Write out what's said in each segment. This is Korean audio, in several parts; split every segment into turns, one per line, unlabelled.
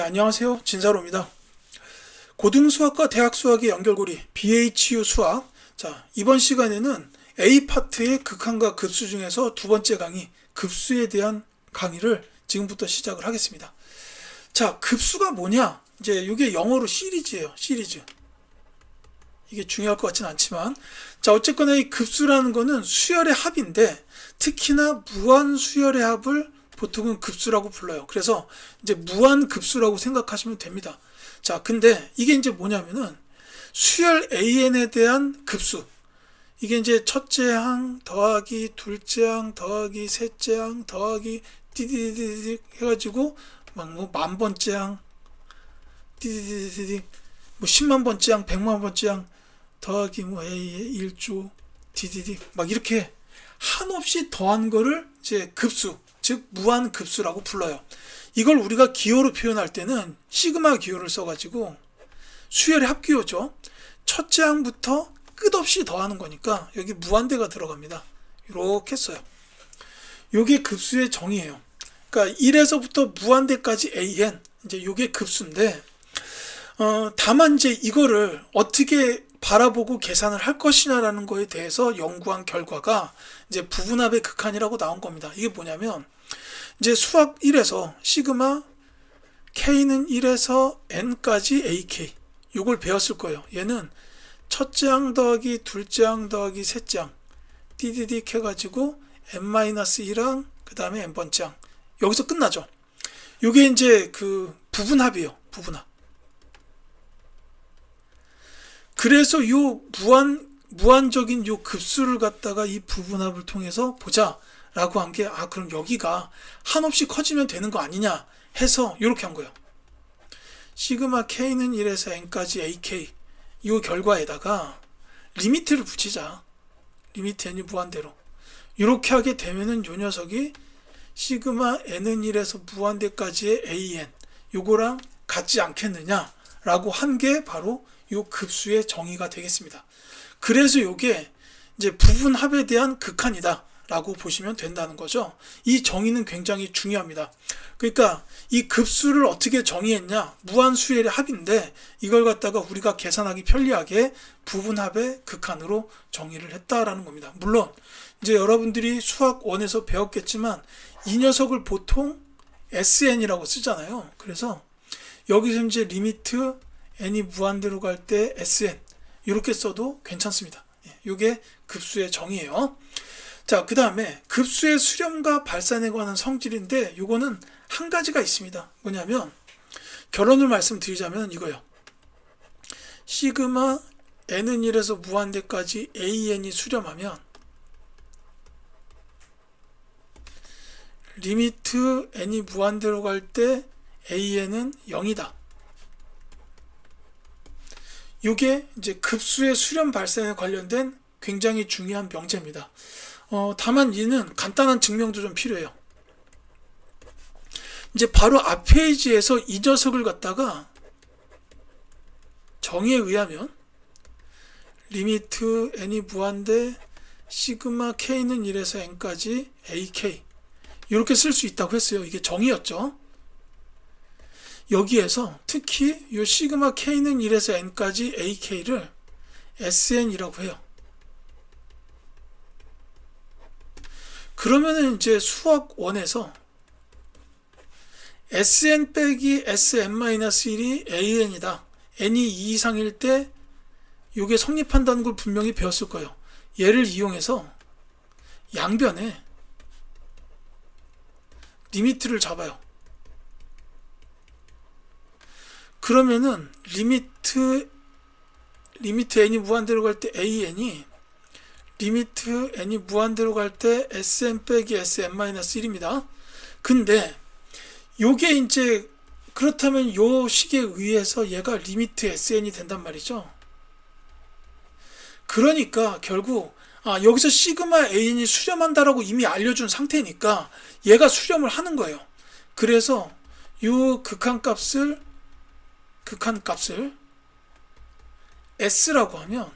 안녕하세요. 진사로입니다. 고등수학과 대학수학의 연결고리 BHU 수학. 자, 이번 시간에는 A파트의 극한과 급수 중에서 두 번째 강의 급수에 대한 강의를 지금부터 시작을 하겠습니다. 자, 급수가 뭐냐? 이제 이게 영어로 시리즈예요. 시리즈. 이게 중요할 것 같지는 않지만, 자, 어쨌거나 이 급수라는 거는 수열의 합인데, 특히나 무한수열의 합을 보통은 급수라고 불러요. 그래서 이제 무한급수라고 생각하시면 됩니다. 자, 근데 이게 이제 뭐냐면은 수열 AN에 대한 급수. 이게 이제 첫째 항 더하기 둘째 항 더하기 셋째 항 더하기 띠디디디 해가지고 막 뭐 만번째 항 띠디디디 뭐 10만 번째 항 100만 번째 항 더하기 뭐 A의 1조 디디디 막 이렇게 한없이 더한 거를 이제 급수, 즉 무한급수라고 불러요. 이걸 우리가 기호로 표현할 때는 시그마 기호를 써가지고 수열의 합기호죠. 첫째 항부터 끝없이 더하는 거니까 여기 무한대가 들어갑니다. 이렇게 써요. 요게 급수의 정의예요. 그러니까 1에서부터 무한대까지 AN, 이제 요게 급수인데, 다만 이제 이거를 어떻게 바라보고 계산을 할 것이냐라는 거에 대해서 연구한 결과가 이제 부분합의 극한이라고 나온 겁니다. 이게 뭐냐면 이제 수학 1에서 시그마 K는 1에서 N까지 AK 요걸 배웠을 거예요. 얘는 첫째 항 더하기 둘째 항 더하기 셋째 항 띠디디 해가지고 N-1항 그 다음에 N번째 항 여기서 끝나죠. 요게 이제 그 부분합이에요. 부분합. 그래서 요 무한적인 요 급수를 갖다가 이 부분합을 통해서 보자 라고 한 게, 그럼 여기가 한없이 커지면 되는 거 아니냐 해서 요렇게 한 거예요. 시그마 K는 1에서 N까지 AK 요 결과에다가 리미트를 붙이자. 리미트 N이 무한대로. 요렇게 하게 되면은 요 녀석이 시그마 N은 1에서 무한대까지의 AN 요거랑 같지 않겠느냐 라고 한 게 바로 요 급수의 정의가 되겠습니다. 그래서 요게 이제 부분합에 대한 극한이다 라고 보시면 된다는 거죠. 이 정의는 굉장히 중요합니다. 그러니까 이 급수를 어떻게 정의했냐, 무한수열의 합인데 이걸 갖다가 우리가 계산하기 편리하게 부분합의 극한으로 정의를 했다라는 겁니다. 물론 이제 여러분들이 수학 1에서 배웠겠지만 이 녀석을 보통 SN이라고 쓰잖아요. 그래서 여기서 이제 리미트 n이 무한대로 갈 때 SN 이렇게 써도 괜찮습니다. 이게 급수의 정의예요. 자, 그 다음에 급수의 수렴과 발산에 관한 성질인데 이거는 한 가지가 있습니다. 뭐냐면 결론을 말씀드리자면 이거예요. 시그마 n은 1에서 무한대까지 AN이 수렴하면 리미트 n이 무한대로 갈 때 AN은 0이다. 이게 이제 급수의 수렴 발생에 관련된 굉장히 중요한 명제입니다. 다만 이는 간단한 증명도 좀 필요해요. 이제 바로 앞 페이지에서 이 녀석을 갖다가 정의에 의하면 리미트 n이 무한대 시그마 k는 1에서 n까지 ak 이렇게 쓸 수 있다고 했어요. 이게 정의였죠. 여기에서 특히 이 시그마 K는 1에서 N까지 AK를 SN이라고 해요. 그러면은 이제 수학 1에서 SN 빼기 SN-1이 AN이다. N이 2 이상일 때 이게 성립한다는 걸 분명히 배웠을 거예요. 얘를 이용해서 양변에 리미트를 잡아요. 그러면은 리미트 n이 무한대로 갈 때 AN이 리미트 n이 무한대로 갈 때 SN 빼기 SN-1입니다. 근데 요게 이제 그렇다면 요 식에 의해서 얘가 리미트 SN이 된단 말이죠. 그러니까 결국 여기서 시그마 AN이 수렴한다라고 이미 알려준 상태니까 얘가 수렴을 하는 거예요. 그래서 요 극한값을 S라고 하면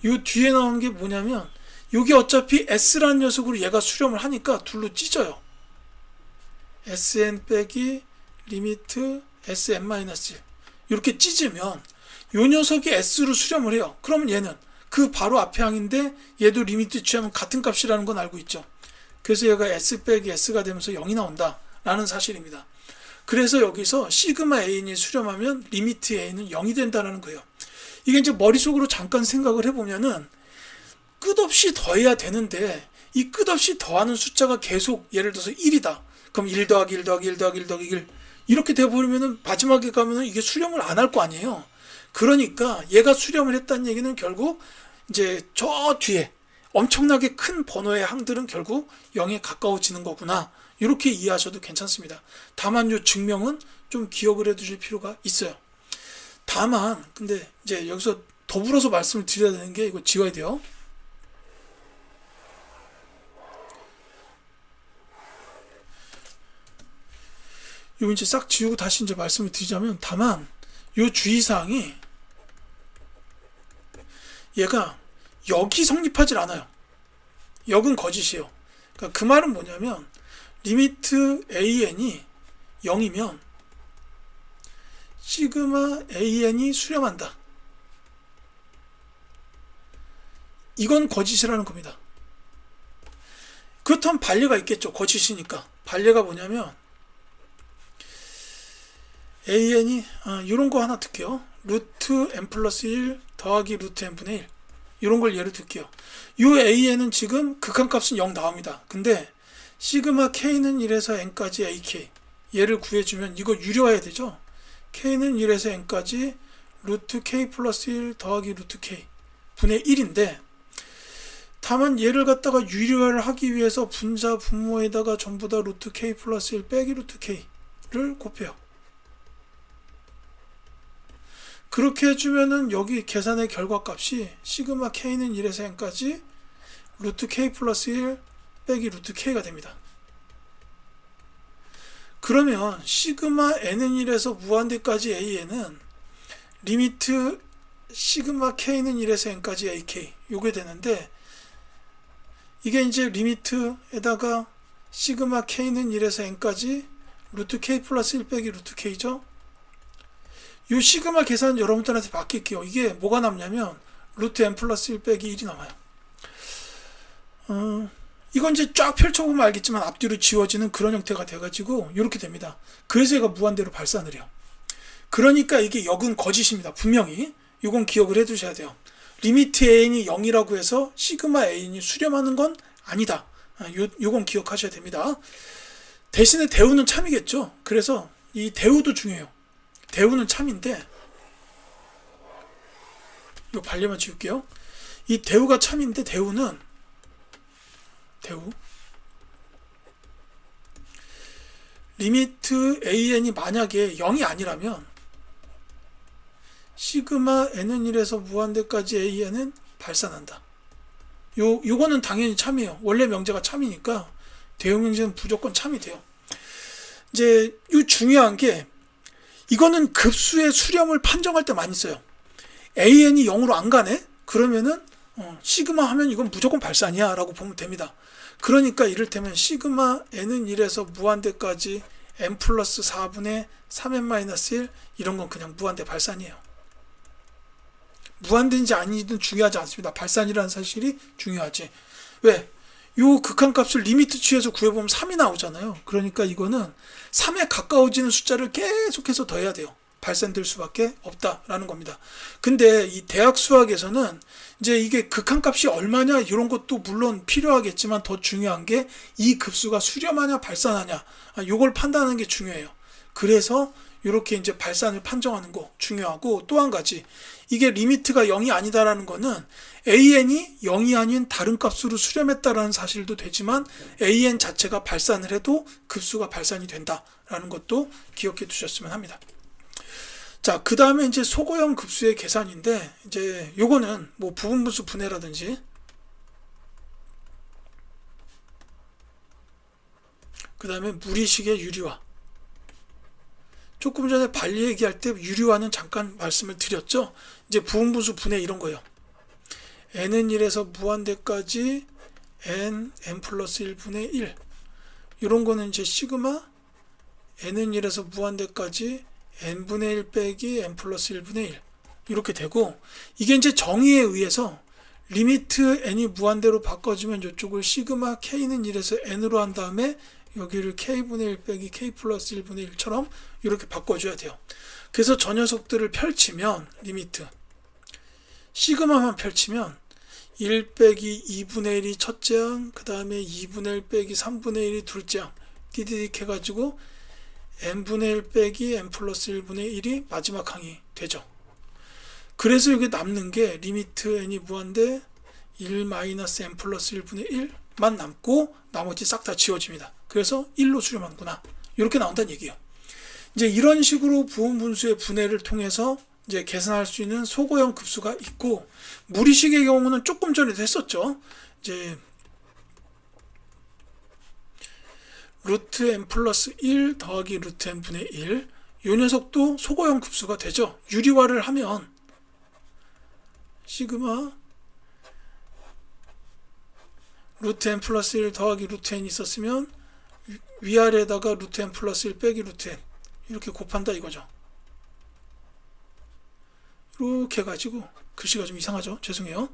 요 뒤에 나오는 게 뭐냐면 요게 어차피 S라는 녀석으로 얘가 수렴을 하니까 둘로 찢어요. SN 빼기 리미트 sn-1 이렇게 찢으면 요 녀석이 s로 수렴을 해요. 그러면 얘는 그 바로 앞에 항인데 얘도 리미트 취하면 같은 값이라는 건 알고 있죠. 그래서 얘가 s 빼기 s가 되면서 0이 나온다 라는 사실입니다. 그래서 여기서 시그마 an이 수렴하면 리미트 a는 0이 된다는 거예요. 이게 이제 머릿속으로 잠깐 생각을 해보면은 끝없이 더해야 되는데 이 끝없이 더하는 숫자가 계속 예를 들어서 1이다. 그럼 1 더하기 1 더하기 1 더하기 1 더하기 1 이렇게 돼버리면은 마지막에 가면은 이게 수렴을 안 할 거 아니에요. 그러니까 얘가 수렴을 했다는 얘기는 결국 이제 저 뒤에 엄청나게 큰 번호의 항들은 결국 0에 가까워지는 거구나. 이렇게 이해하셔도 괜찮습니다. 다만 이 증명은 좀 기억을 해 두실 필요가 있어요. 다만 근데 이제 여기서 더불어서 말씀을 드려야 되는 게 이거 지워야 돼요. 이거 이제 싹 지우고 다시 이제 말씀을 드리자면 다만 이 주의사항이 얘가 역이 성립하질 않아요. 역은 거짓이에요. 그러니까 그 말은 뭐냐면 리미트 an이 0이면 시그마 an이 수렴한다. 이건 거짓이라는 겁니다. 그렇다면 반례가 있겠죠. 거짓이니까. 반례가 뭐냐면 an이 이런 거 하나 들게요. 루트 n 플러스 1 더하기 루트 n분의 1 이런 걸 예로 들게요. 이 an은 지금 극한값은 0 나옵니다. 근데 시그마 k는 1에서 n까지 ak 얘를 구해주면 이거 유료화해야 되죠. k는 1에서 n까지 루트 k 플러스 1 더하기 루트 k 분의 1인데 다만 얘를 갖다가 유료화를 하기 위해서 분자 분모에다가 전부 다 루트 k 플러스 1 빼기 루트 k를 곱해요. 그렇게 해주면은 여기 계산의 결과값이 시그마 k는 1에서 n까지 루트 k 플러스 1 빼기 루트 k가 됩니다. 그러면 시그마 n은 1에서 무한대까지 an은 리미트 시그마 k는 1에서 n까지 ak 요게 되는데 이게 이제 리미트에다가 시그마 k는 1에서 n까지 루트 k 플러스 1 빼기 루트 k죠. 이 시그마 계산 여러분들한테 맡길게요. 이게 뭐가 남냐면 루트 n 플러스 1 빼기 1이 남아요. 이건 이제 쫙 펼쳐보면 알겠지만 앞뒤로 지워지는 그런 형태가 돼가지고 이렇게 됩니다. 그래서 얘가 무한대로 발산을 해요. 그러니까 이게 역은 거짓입니다. 분명히 이건 기억을 해두셔야 돼요. 리미트 an이 0이라고 해서 시그마 an이 수렴하는 건 아니다. 요건 기억하셔야 됩니다. 대신에 대우는 참이겠죠. 그래서 이 대우도 중요해요. 대우는 참인데 이거 반려만 지울게요. 이 대우가 참인데 대우는 대우 리미트 an이 만약에 0이 아니라면 시그마 n은 1에서 무한대까지 an은 발산한다. 요거는 당연히 참이에요. 원래 명제가 참이니까 대우 명제는 무조건 참이 돼요. 이제 이 중요한 게 이거는 급수의 수렴을 판정할 때 많이 써요. an이 0으로 안 가네? 그러면은 시그마 하면 이건 무조건 발산이야 라고 보면 됩니다. 그러니까 이를테면 시그마 n은 1에서 무한대까지 n 플러스 4분의 3n-1 이런 건 그냥 무한대 발산이에요. 무한대인지 아니든 중요하지 않습니다. 발산이라는 사실이 중요하지. 왜? 요 극한값을 리미트 취해서 구해보면 3이 나오잖아요. 그러니까 이거는 3에 가까워지는 숫자를 계속해서 더해야 돼요. 발산될 수밖에 없다라는 겁니다. 근데 이 대학 수학에서는 이제 이게 극한값이 얼마냐 이런 것도 물론 필요하겠지만 더 중요한 게 이 급수가 수렴하냐 발산하냐 요걸 판단하는 게 중요해요. 그래서 이렇게 이제 발산을 판정하는 거 중요하고 또 한 가지 이게 리미트가 0이 아니다라는 거는 an이 0이 아닌 다른 값으로 수렴했다라는 사실도 되지만 an 자체가 발산을 해도 급수가 발산이 된다라는 것도 기억해 두셨으면 합니다. 자, 그 다음에 이제 소거형 급수의 계산인데 이제 요거는 뭐 부분분수 분해라든지 그 다음에 무리식의 유리화 조금 전에 반리 얘기할 때 유리화는 잠깐 말씀을 드렸죠. 이제 부분분수 분해 이런 거예요. n은 1에서 무한대까지 n 플러스 1분의 1 이런 거는 이제 시그마 n은 1에서 무한대까지 n분의 1 빼기 n 플러스 1분의 1 이렇게 되고, 이게 이제 정의에 의해서 리미트 n이 무한대로 바꿔주면 이쪽을 시그마 k는 1에서 n으로 한 다음에 여기를 k분의 1 빼기 k 플러스 1분의 1처럼 이렇게 바꿔줘야 돼요. 그래서 저 녀석들을 펼치면 리미트 시그마만 펼치면 1 빼기 2분의 1이 첫째 항, 그 다음에 2분의 1 빼기 3분의 1이 둘째 항 디디딕 해가지고 n분의 1 빼기 n 플러스 1분의 1이 마지막 항이 되죠. 그래서 여기 남는 게 리미트 n이 무한대 1 마이너스 n 플러스 1분의 1만 남고 나머지 싹 다 지워집니다. 그래서 1로 수렴하는구나 이렇게 나온다는 얘기예요. 이제 이런 식으로 부분분수의 분해를 통해서 이제 계산할 수 있는 소거형 급수가 있고, 무리식의 경우는 조금 전에도 했었죠. 이제 루트 n 플러스 1 더하기 루트 n 분의 1, 이 녀석도 소거형 급수가 되죠. 유리화를 하면 시그마 루트 n 플러스 1 더하기 루트 n 있었으면 위아래에다가 루트 n 플러스 1 빼기 루트 n 이렇게 곱한다 이거죠. 이렇게 해가지고 글씨가 좀 이상하죠. 죄송해요.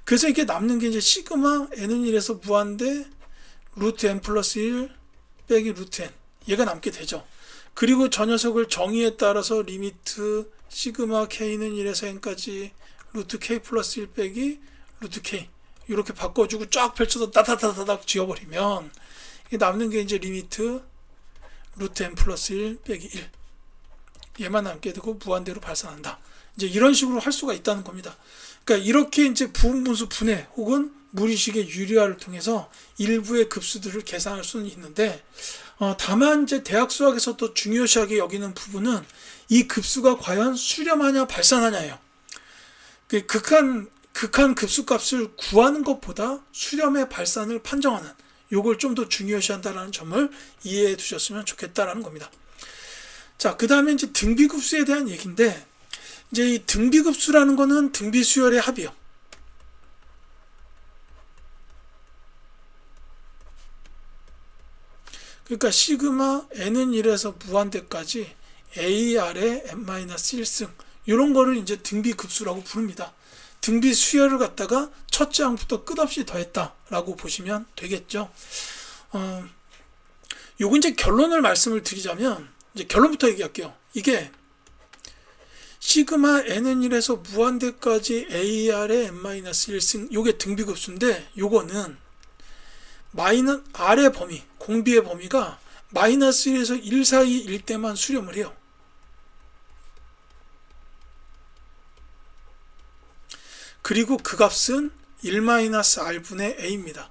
그래서 이게 남는 게 이제 시그마 n은 1에서 무한대 루트 n 플러스 1 빼기 루트 n 얘가 남게 되죠. 그리고 저 녀석을 정의에 따라서 리미트 시그마 k는 1에서 n까지 루트 k 플러스 1 빼기 루트 k 이렇게 바꿔주고 쫙 펼쳐서 따다다다닥 지워버리면 이게 남는 게 이제 리미트 루트 n 플러스 1 빼기 1 얘만 남게 되고 무한대로 발산한다. 이제 이런 식으로 할 수가 있다는 겁니다. 그러니까 이렇게 이제 부분분수 분해 혹은 무리식의 유리화를 통해서 일부의 급수들을 계산할 수는 있는데, 다만 이제 대학 수학에서 또 중요시하게 여기는 부분은 이 급수가 과연 수렴하냐 발산하냐예요. 극한 급수값을 구하는 것보다 수렴의 발산을 판정하는, 요걸 좀 더 중요시한다는 점을 이해해 두셨으면 좋겠다라는 겁니다. 자, 그 다음에 이제 등비급수에 대한 얘기인데, 이제 이 등비급수라는 거는 등비수열의 합이요. 그러니까 시그마 n은 1에서 무한대까지 AR의 n-1승 이런 거를 이제 등비급수라고 부릅니다. 등비수열을 갖다가 첫째 항부터 끝없이 더했다라고 보시면 되겠죠. 요거 이제 결론을 말씀을 드리자면, 이제 결론부터 얘기할게요. 이게 시그마 n은 1에서 무한대까지 AR의 n-1승 요게 등비급수인데, 요거는 R의 범위, 공비의 범위가 마이너스 1에서 1 사이일 때만 수렴을 해요. 그리고 그 값은 1-R분의 A입니다.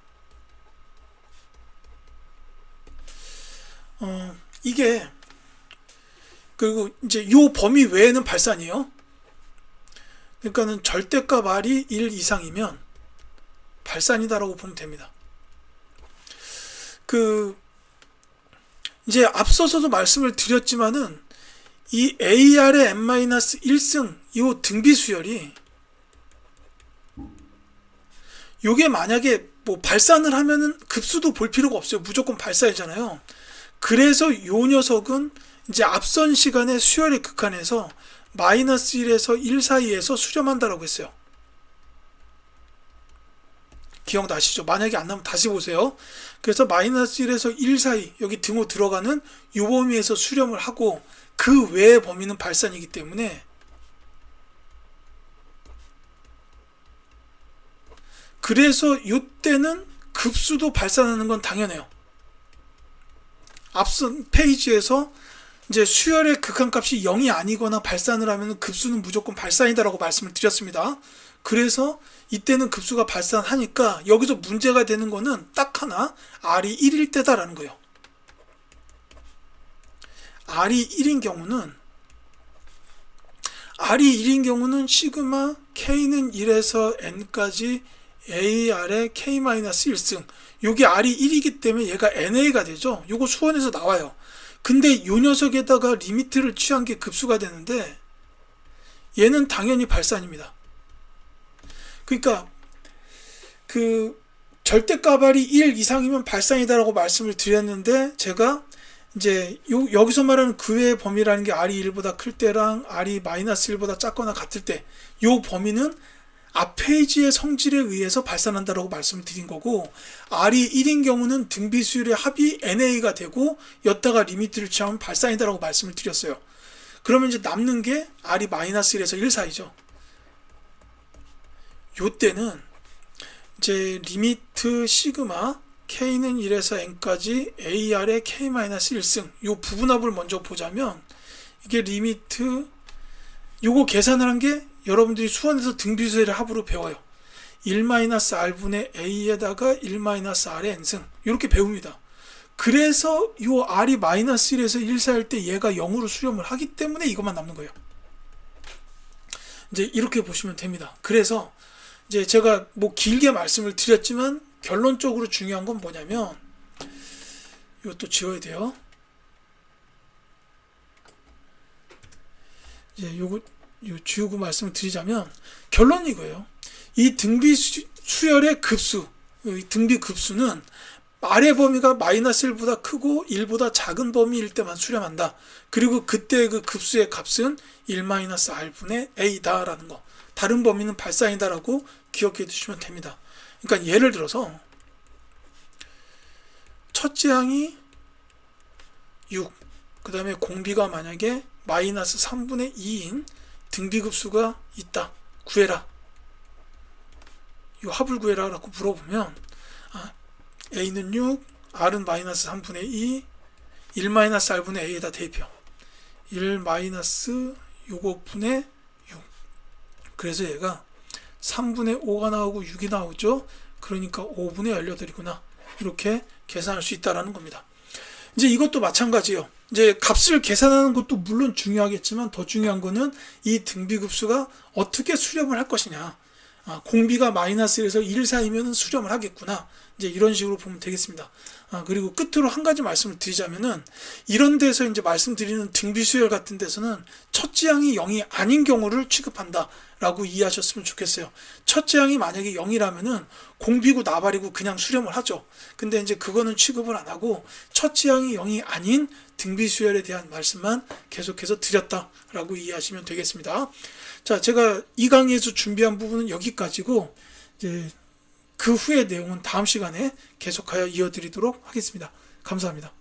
이게 그리고 이제 요 범위 외에는 발산이에요. 그러니까는 절대값 R이 1 이상이면 발산이다라고 보면 됩니다. 이제 앞서서도 말씀을 드렸지만은 이 AR의 n-1승 이 등비수열이 요게 만약에 뭐 발산을 하면은 급수도 볼 필요가 없어요. 무조건 발산이잖아요. 그래서 요 녀석은 이제 앞선 시간에 수열의 극한에서 마이너스 1에서 1 사이에서 수렴한다라고 했어요. 기억나시죠? 만약에 안 나면 다시 보세요. 그래서 마이너스 1에서 1 사이 여기 등호 들어가는 이 범위에서 수렴을 하고 그 외의 범위는 발산이기 때문에 그래서 이때는 급수도 발산하는 건 당연해요. 앞선 페이지에서 이제 수열의 극한값이 0이 아니거나 발산을 하면 급수는 무조건 발산이다라고 말씀을 드렸습니다. 그래서 이때는 급수가 발산하니까 여기서 문제가 되는 거는 딱 하나, R이 1일 때다라는 거예요. R이 1인 경우는 시그마 K는 1에서 N까지 AR의 K-1승 요게 R이 1이기 때문에 얘가 NA가 되죠. 요거 수원에서 나와요. 근데 요 녀석에다가 리미트를 취한 게 급수가 되는데 얘는 당연히 발산입니다. 그러니까 그 절대값 R이 1 이상이면 발산이다라고 말씀을 드렸는데 제가 이제 여기서 말하는 그 외의 범위라는 게 R이 1보다 클 때랑 R이 마이너스 1보다 작거나 같을 때, 요 범위는 앞 페이지의 성질에 의해서 발산한다라고 말씀을 드린 거고, R이 1인 경우는 등비수열의 합이 NA가 되고 였다가 리미트를 취하면 발산이다라고 말씀을 드렸어요. 그러면 이제 남는 게 R이 마이너스 1에서 1 사이죠. 요때는 이제 리미트 시그마 K는 1에서 N까지 AR의 K-1승 요 부분합을 먼저 보자면, 이게 리미트 요거 계산을 한 게 여러분들이 수원에서 등비수열의 합으로 배워요. 1-R분의 A에다가 1-R의 N승 이렇게 배웁니다. 그래서 요 R이 마이너스 1에서 1 사이일 때 얘가 0으로 수렴을 하기 때문에 이것만 남는 거예요. 이제 이렇게 보시면 됩니다. 그래서 이제 제가 뭐 길게 말씀을 드렸지만 결론적으로 중요한 건 뭐냐면, 이것도 지워야 돼요. 이제 요거 지우고 말씀을 드리자면 결론이 이거예요. 이 등비 수열의 급수, 등비 급수는 R의 범위가 마이너스 1보다 크고 1보다 작은 범위일 때만 수렴한다. 그리고 그때 그 급수의 값은 1-R분의 A다라는 거. 다른 범위는 발산이다라고 기억해 두시면 됩니다. 그러니까 예를 들어서 첫째 항이 6, 그 다음에 공비가 만약에 마이너스 3분의 2인 등비급수가 있다. 구해라. 이 합을 구해라 라고 물어보면, A는 6, R은 마이너스 3분의 2, 1-R분의 A에다 대입해요. 1-요거분의 6. 그래서 얘가 3분의 5가 나오고 6이 나오죠. 그러니까 5분의 18이구나. 이렇게 계산할 수 있다는 겁니다. 이제 이것도 마찬가지예요. 이제 값을 계산하는 것도 물론 중요하겠지만 더 중요한 거는 이 등비급수가 어떻게 수렴을 할 것이냐. 공비가 마이너스 1에서 1 사이면 수렴을 하겠구나. 이제 이런 식으로 보면 되겠습니다. 그리고 끝으로 한 가지 말씀을 드리자면은, 이런 데서 이제 말씀드리는 등비수열 같은 데서는 첫째 항이 0이 아닌 경우를 취급한다 라고 이해하셨으면 좋겠어요. 첫째 항이 만약에 0이라면은 공비고 나발이고 그냥 수렴을 하죠. 근데 이제 그거는 취급을 안 하고 첫째 항이 0이 아닌 등비수열에 대한 말씀만 계속해서 드렸다라고 이해하시면 되겠습니다. 자, 제가 이 강의에서 준비한 부분은 여기까지고, 이제 그 후의 내용은 다음 시간에 계속하여 이어드리도록 하겠습니다. 감사합니다.